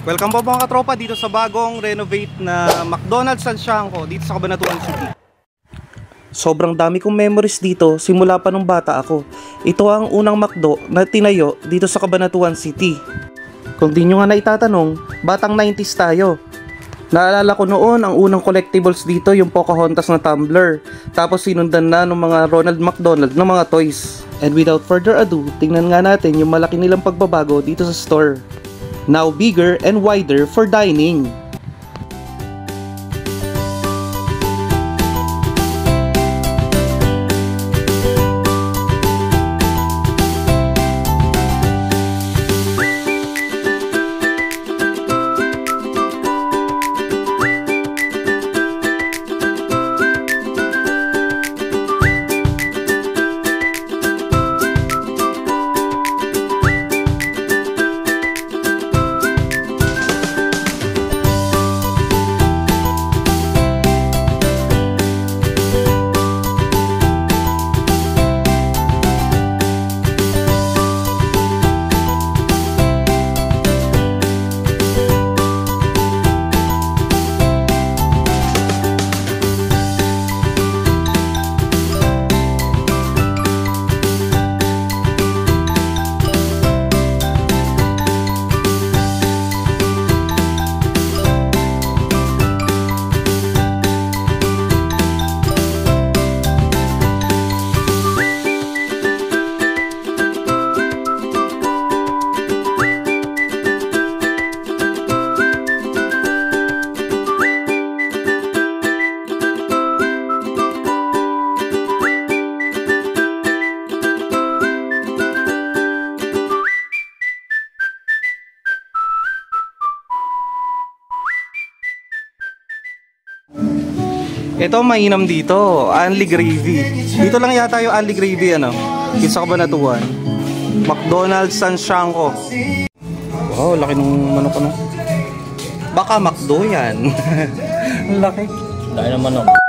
Welcome po mga katropa dito sa bagong renovate na McDonald's San Siangco dito sa Cabanatuan City. Sobrang dami kong memories dito simula pa nung bata ako. Ito ang unang McDo na tinayo dito sa Cabanatuan City. Kung di nyo nga naitatanong, batang 90s tayo. Naalala ko noon ang unang collectibles dito yung Pocahontas na tumbler. Tapos sinundan na ng mga Ronald McDonald na mga toys. And without further ado, tingnan nga natin yung malaki nilang pagbabago dito sa store. Now bigger and wider for dining. Ito mainam dito, Unli Gravy. Dito lang yata yung Unli Gravy ano, dito sa Cabanatuan. McDonald's San Siangco. Wow, laki ng manok ano. Baka McDo yan. Laki. Laki ng manok.